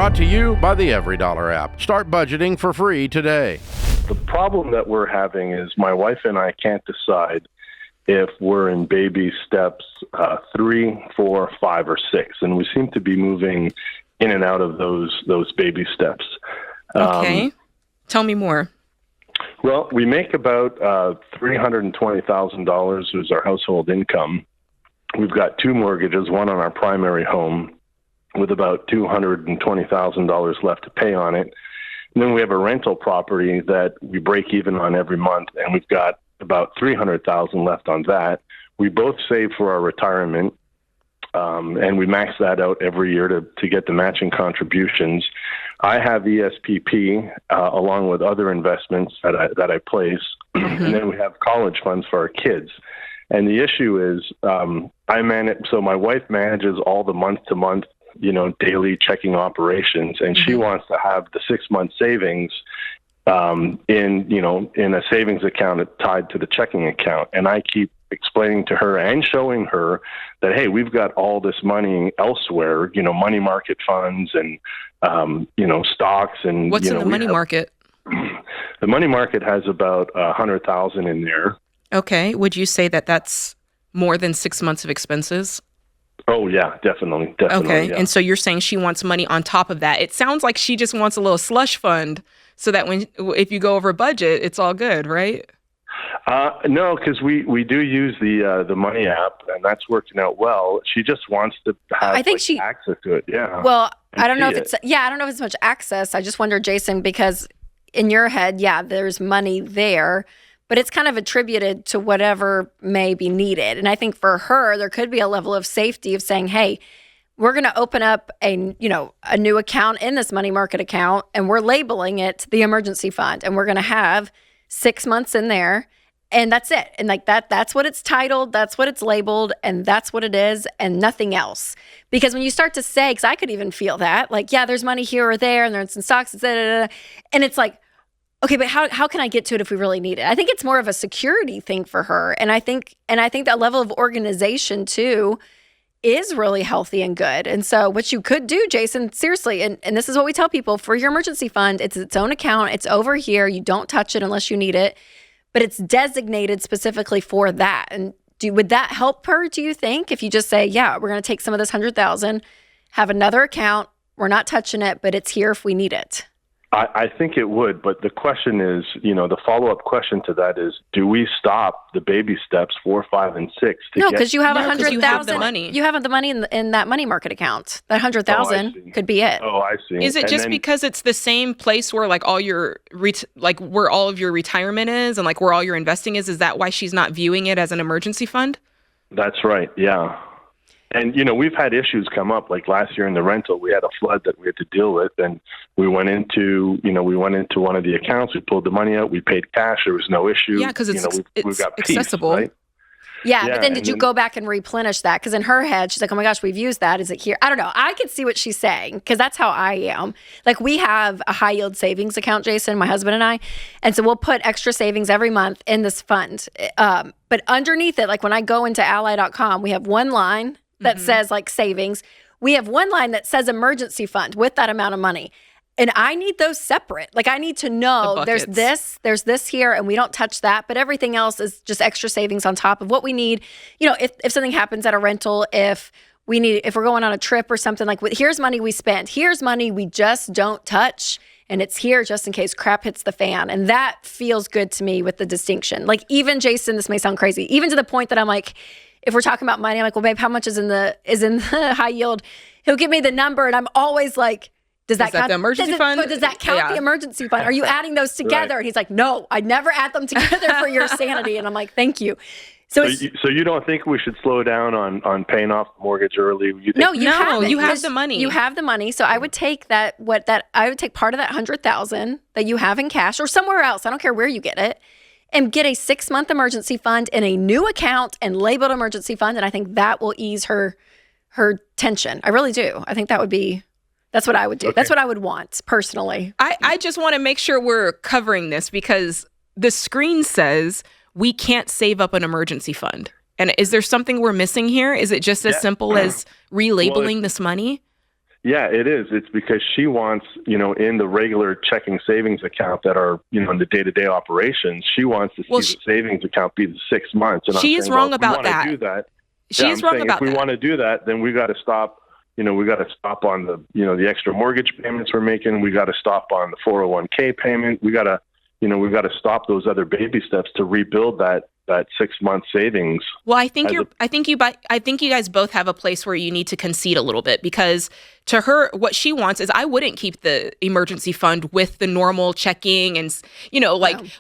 Brought to you by the EveryDollar app. Start budgeting for free today. The problem that we're having is my wife and I can't decide if we're in baby steps 3, 4, 5, or 6, and we seem to be moving in and out of those baby steps. Okay. Tell me more. Well, we make about $320,000 is our household income. We've got 2 mortgages, one on our primary home with about $220,000 left to pay on it. And then we have a rental property that we break even on every month, and we've got about $300,000 left on that. We both save for our retirement, and we max that out every year to get the matching contributions. I have ESPP along with other investments that I place, and then we have college funds for our kids. And the issue is, so my wife manages all the month-to-month, daily checking operations, and she wants to have the 6-month savings in a savings account tied to the checking account. And I keep explaining to her and showing her that, hey, we've got all this money elsewhere, money market funds and, stocks. And what's in the money market? The money market has about 100,000 in there. Okay. Would you say that that's more than 6 months of expenses? Oh, yeah, definitely. Okay. Yeah. And so you're saying she wants money on top of that. It sounds like she just wants a little slush fund so that if you go over budget, it's all good, right? No, because we do use the Money app, and that's working out well. She just wants to have access to it. Yeah. Well, I don't know if it's so much access. I just wonder, Jason, because in your head, there's money there, but it's kind of attributed to whatever may be needed. And I think for her, there could be a level of safety of saying, hey, we're going to open up a new account in this money market account, and we're labeling it the emergency fund, and we're going to have 6 months in there, and that's it. And that's what it's titled, that's what it's labeled, and that's what it is, and nothing else. Because when you start to say, because I could even feel that, there's money here or there, and there's some stocks, and it's like, okay, but how can I get to it if we really need it? I think it's more of a security thing for her. And I think that level of organization too is really healthy and good. And so what you could do, Jason, seriously, and this is what we tell people, for your emergency fund, it's its own account. It's over here. You don't touch it unless you need it, but it's designated specifically for that. And would that help her, do you think? If you just say, we're going to take some of this 100,000, have another account, we're not touching it, but it's here if we need it. I think it would, but the question is, the follow-up question to that is, do we stop the baby steps 4, 5, and 6? No, because you have 100,000. You have the money. You have the money in that money market account. That 100,000 could be it. Oh, I see. Is it because it's the same place where all your where all of your retirement is and where all your investing is? Is that why she's not viewing it as an emergency fund? That's right. Yeah. And, we've had issues come up, like last year in the rental, we had a flood that we had to deal with, and we went into one of the accounts, we pulled the money out, we paid cash, there was no issue. Yeah, because it's got accessible. Peace, right? Yeah, but then did you go back and replenish that? Because in her head, she's like, oh my gosh, we've used that. Is it here? I don't know. I could see what she's saying, because that's how I am. We have a high yield savings account, Jason, my husband and I. And so we'll put extra savings every month in this fund. But underneath it, when I go into ally.com, we have one line that says savings. We have one line that says emergency fund with that amount of money. And I need those separate. I need to know there's this here, and we don't touch that, but everything else is just extra savings on top of what we need. If something happens at a rental, if we're going on a trip or something, here's money we spent, here's money we just don't touch, and it's here just in case crap hits the fan. And that feels good to me with the distinction. Even Jason, this may sound crazy, even to the point that I'm if we're talking about money, I'm like, well, babe, how much is in the high yield? He'll give me the number, and I'm always like, does that count the emergency fund? Does that count the emergency fund? Are you adding those together? Right. And he's like, no, I never add them together for your sanity. And I'm like, thank you. So you don't think we should slow down on paying off the mortgage early? You have the money. You have the money. So I would take I would take part of that 100,000 that you have in cash or somewhere else. I don't care where you get it. And get a 6-month emergency fund in a new account and label it emergency fund. And I think that will ease her tension. I really do. I think that's what I would do. Okay. That's what I would want personally. I just want to make sure we're covering this because the screen says we can't save up an emergency fund. And is there something we're missing here? Is it just as simple as relabeling this money? Yeah, it is. It's because she wants, in the regular checking savings account that are, in the day-to-day operations, she wants to see the savings account be the 6 months. And she is wrong about that. Do that. She's wrong about that. If we want to do that, then we got to stop. We got to stop on the extra mortgage payments we're making. We got to stop on the 401k payment. We got to, we got to stop those other baby steps to rebuild that 6 month savings. Well, I think you guys both have a place where you need to concede a little bit, because to her, what she wants is, I wouldn't keep the emergency fund with the normal checking, and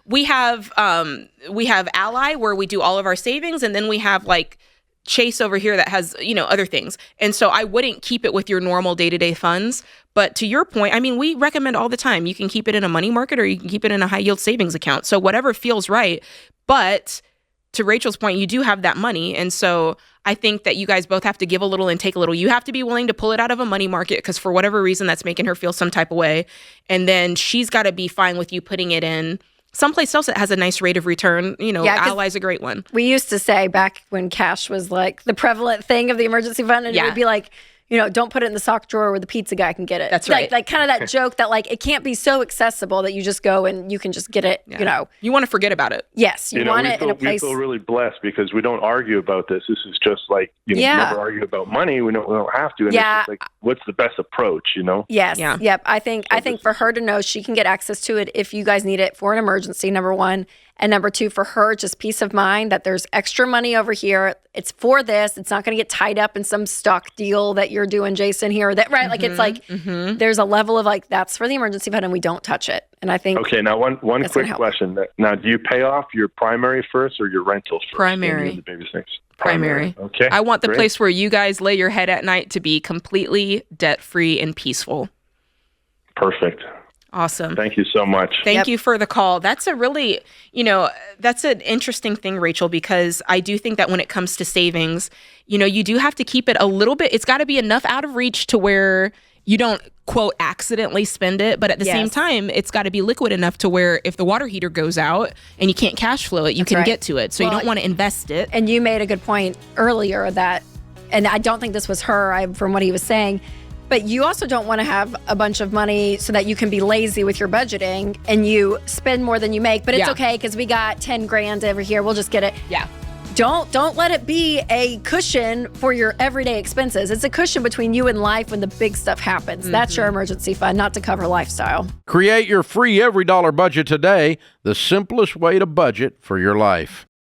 we have Ally where we do all of our savings, and then we have like Chase over here that has, other things. And so I wouldn't keep it with your normal day-to-day funds. But to your point, I mean, we recommend all the time, you can keep it in a money market or you can keep it in a high yield savings account. So whatever feels right. But to Rachel's point, you do have that money. And so I think that you guys both have to give a little and take a little. You have to be willing to pull it out of a money market because for whatever reason that's making her feel some type of way. And then she's got to be fine with you putting it in someplace else that has a nice rate of return. Ally's a great one. We used to say back when cash was like the prevalent thing of the emergency fund, and it would be like, don't put it in the sock drawer where the pizza guy can get it. That's right. Like kind of that joke that like it can't be so accessible that you just go and you can just get it, You want to forget about it. Yes, you want it in a place. We feel really blessed because we don't argue about this. This is just like, never argue about money. We don't have to. And it's just like, what's the best approach, Yes. Yeah. Yep. I think for her to know she can get access to it if you guys need it for an emergency, number one. And number two, for her, just peace of mind that there's extra money over here. It's for this. It's not going to get tied up in some stock deal that you're doing, Jason, here. That right? Like it's like there's a level of like, that's for the emergency fund and we don't touch it. And I think okay. Now one quick question. Now, do you pay off your primary first or your rental first? Primary. The baby things? Primary. Okay. I want the place where you guys lay your head at night to be completely debt-free and peaceful. Perfect. Awesome. Thank you so much. Thank you for the call. That's a really, that's an interesting thing, Rachel, because I do think that when it comes to savings, you do have to keep it a little bit. It's got to be enough out of reach to where you don't, quote, accidentally spend it. But at the same time, it's got to be liquid enough to where if the water heater goes out and you can't cash flow it, you can get to it. So you don't want to invest it. And you made a good point earlier that, and I don't think this was her, from what he was saying, but you also don't want to have a bunch of money so that you can be lazy with your budgeting and you spend more than you make. But it's okay because we got 10 grand over here. We'll just get it. Yeah. Don't let it be a cushion for your everyday expenses. It's a cushion between you and life when the big stuff happens. That's your emergency fund, not to cover lifestyle. Create your free every dollar budget today, the simplest way to budget for your life.